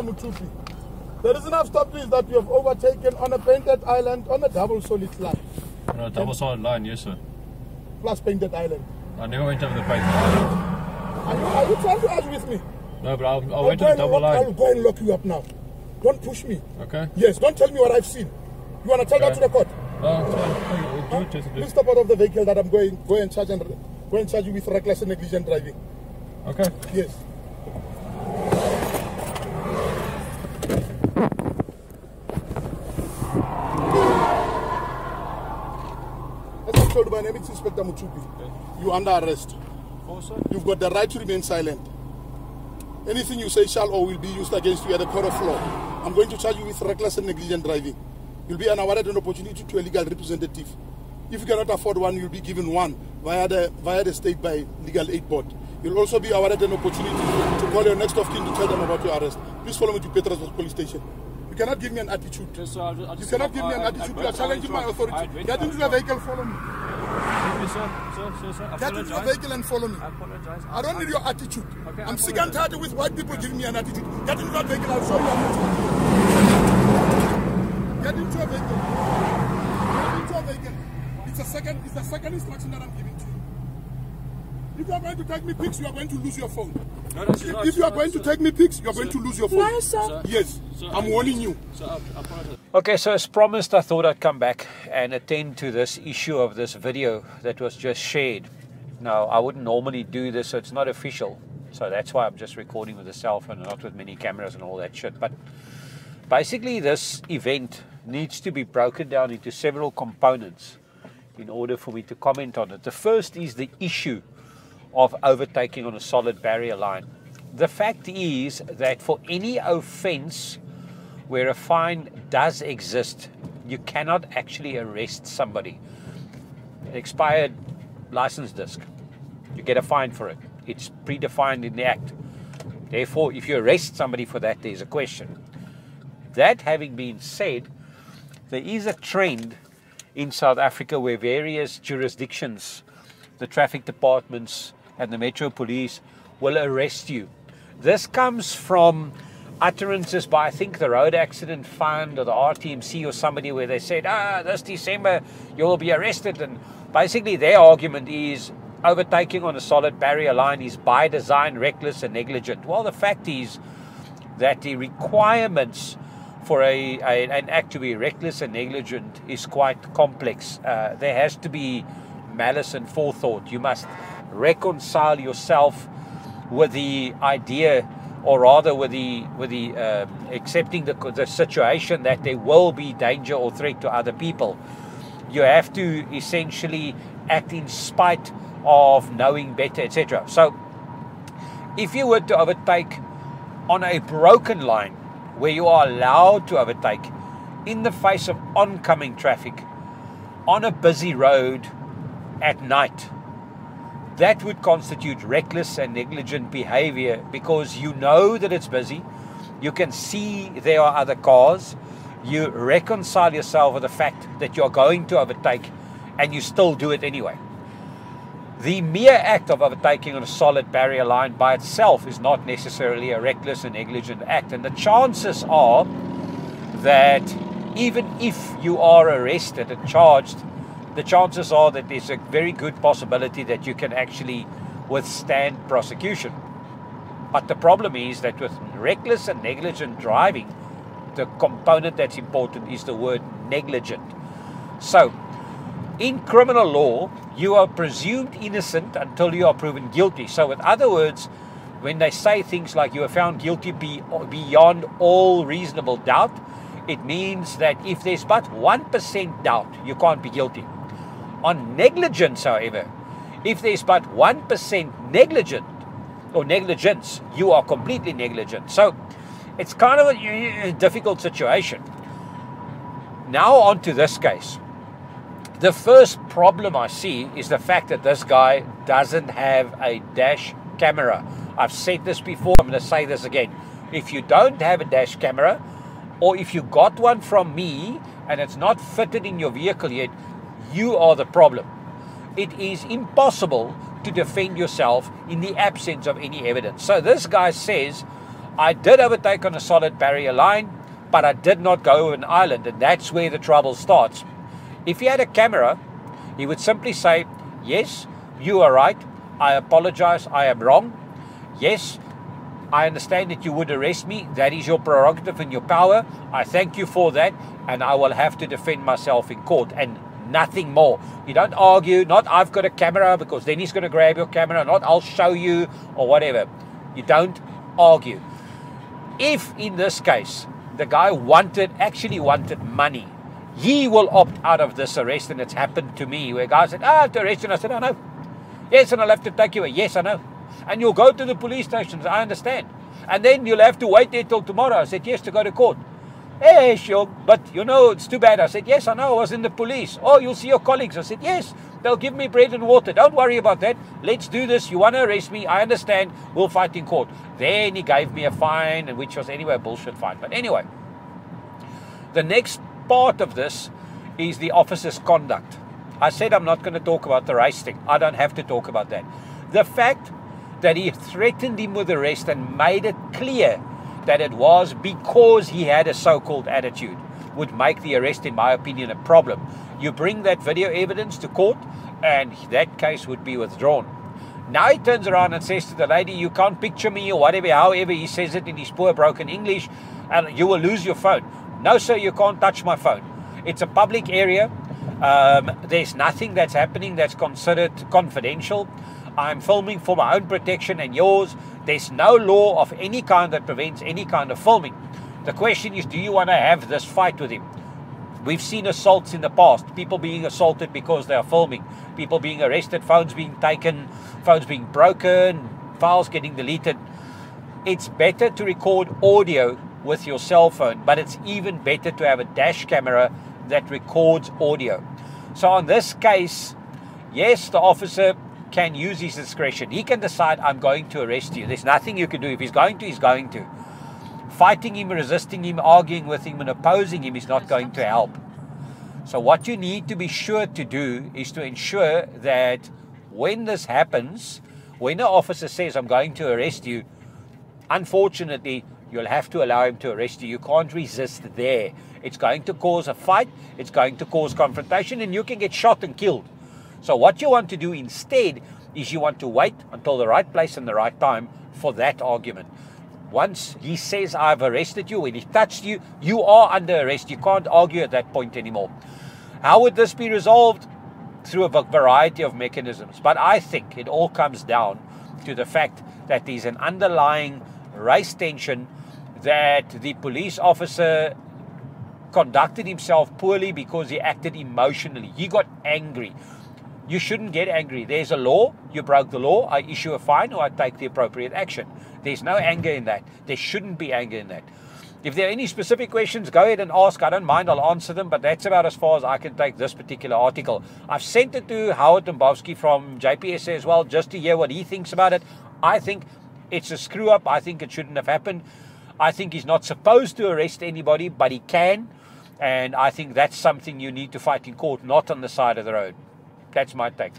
Mutupi. The reason I've stopped you is that you have overtaken on a painted island on a double solid line. On a double solid line, yes sir. Plus painted island. I never went over the painted island. Are you trying to argue with me? No, but I went to the double line. I'll go and lock you up now. Don't push me. Okay. Yes, don't tell me what I've seen. You want to tell that to the court? No, it's fine. Do it. Please step out of the vehicle that I'm go and charge you with reckless and negligent driving. Okay. Yes. As I told you, my name is Inspector Mutupi. You're under arrest. You've got the right to remain silent. Anything you say shall or will be used against you at the court of law. I'm going to charge you with reckless and negligent driving. You'll be awarded an opportunity to a legal representative. If you cannot afford one, you'll be given one via the state by legal aid board. You'll also be awarded an opportunity to call your next of kin to tell them about your arrest. Please follow me to Petrasburg police station. You cannot give me an attitude. Yes, sir, you cannot give me an attitude. You are challenging my authority. Get into the vehicle, follow me. Sir. Get into the vehicle and follow me. I apologize. I don't need your attitude. Okay, I'm sick and tired with white people giving me an attitude. Get into that vehicle, I'll show you an attitude. Get into a vehicle. Get into a vehicle. It's the second instruction that I'm giving to you. If you are going to take me pics, you are going to lose your phone. No, if you are going to take me pics, you are going to lose your phone. No, sir. Yes, I'm warning you. Sir, I apologize. Okay, so as promised, I thought I'd come back and attend to this issue of this video that was just shared. Now, I wouldn't normally do this, so it's not official. So that's why I'm just recording with a cell phone and not with many cameras and all that shit. But basically, this event needs to be broken down into several components in order for me to comment on it. The first is the issue of overtaking on a solid barrier line. The fact is that for any offense where a fine does exist, you cannot actually arrest somebody. An expired license disc, you get a fine for it. It's predefined in the act. Therefore, if you arrest somebody for that, there's a question. That having been said, there is a trend in South Africa where various jurisdictions, the traffic departments and the Metro Police will arrest you. This comes from utterances by, I think, the Road Accident Fund or the RTMC or somebody, where they said, this December you will be arrested. And basically their argument is overtaking on a solid barrier line is by design reckless and negligent. Well, the fact is that the requirements for an act to be reckless and negligent is quite complex. There has to be malice and forethought. You must reconcile yourself with the idea, or rather with the accepting the situation that there will be danger or threat to other people. You have to essentially act in spite of knowing better, etc. So if you were to overtake on a broken line where you are allowed to overtake in the face of oncoming traffic on a busy road at night, that would constitute reckless and negligent behavior, because you know that it's busy, you can see there are other cars, you reconcile yourself with the fact that you're going to overtake, and you still do it anyway. The mere act of overtaking on a solid barrier line by itself is not necessarily a reckless and negligent act, and the chances are that even if you are arrested and charged, the chances are that there's a very good possibility that you can actually withstand prosecution. But the problem is that with reckless and negligent driving, the component that's important is the word negligent. So, in criminal law, you are presumed innocent until you are proven guilty. So, in other words, when they say things like you are found guilty beyond all reasonable doubt, it means that if there's but 1% doubt, you can't be guilty. On negligence, however, if there's but 1% negligence, you are completely negligent. So it's kind of a difficult situation. Now on to this case. The first problem I see is the fact that this guy doesn't have a dash camera. I've said this before, I'm going to say this again. If you don't have a dash camera, or if you got one from me and it's not fitted in your vehicle yet, you are the problem. It is impossible to defend yourself in the absence of any evidence. So this guy says, I did overtake on a solid barrier line, but I did not go over an island, and that's where the trouble starts. If he had a camera, he would simply say, yes, you are right, I apologize, I am wrong. Yes, I understand that you would arrest me. That is your prerogative and your power. I thank you for that, and I will have to defend myself in court, and nothing more. You don't argue, not I've got a camera, because then he's going to grab your camera, not I'll show you, or whatever. You don't argue. If, in this case, the guy actually wanted money, he will opt out of this arrest, and it's happened to me, where a guy said, I have to arrest you, and I said, I know. Yes, and I'll have to take you away. Yes, I know. And you'll go to the police stations, I understand. And then you'll have to wait there till tomorrow. I said, yes, to go to court. Hey, sure, but you know, it's too bad. I said, yes, I know, I was in the police. Oh, you'll see your colleagues. I said, yes, they'll give me bread and water. Don't worry about that. Let's do this. You want to arrest me? I understand. We'll fight in court. Then he gave me a fine, and which was anyway a bullshit fine. But anyway, the next part of this is the officer's conduct. I said I'm not going to talk about the race thing. I don't have to talk about that. The fact that he threatened him with arrest and made it clear that it was because he had a so-called attitude would make the arrest, in my opinion, a problem. You bring that video evidence to court, and that case would be withdrawn. Now he turns around and says to the lady, you can't picture me, or whatever, however he says it in his poor broken English, and you will lose your phone. No, sir, you can't touch my phone. It's a public area. There's nothing that's happening that's considered confidential. I'm filming for my own protection and yours. There's no law of any kind that prevents any kind of filming. The question is, do you want to have this fight with him? We've seen assaults in the past. People being assaulted because they are filming. People being arrested, phones being taken, phones being broken, files getting deleted. It's better to record audio with your cell phone, but it's even better to have a dash camera that records audio. So on this case, yes, the officer can use his discretion. He can decide, I'm going to arrest you. There's nothing you can do. If he's going to, he's going to. Fighting him, resisting him, arguing with him, and opposing him is not going to help. So what you need to be sure to do is to ensure that when this happens, when the officer says, I'm going to arrest you, unfortunately, you'll have to allow him to arrest you. You can't resist there. It's going to cause a fight. It's going to cause confrontation, and you can get shot and killed. So what you want to do instead is you want to wait until the right place and the right time for that argument. Once he says, I've arrested you, when he touched you, you are under arrest. You can't argue at that point anymore. How would this be resolved? Through a variety of mechanisms. But I think it all comes down to the fact that there's an underlying race tension, that the police officer conducted himself poorly because he acted emotionally. He got angry. You shouldn't get angry. There's a law. You broke the law. I issue a fine, or I take the appropriate action. There's no anger in that. There shouldn't be anger in that. If there are any specific questions, go ahead and ask. I don't mind. I'll answer them. But that's about as far as I can take this particular article. I've sent it to Howard Dombowski from JPSA as well, just to hear what he thinks about it. I think it's a screw up. I think it shouldn't have happened. I think he's not supposed to arrest anybody, but he can. And I think that's something you need to fight in court, not on the side of the road. That's my take.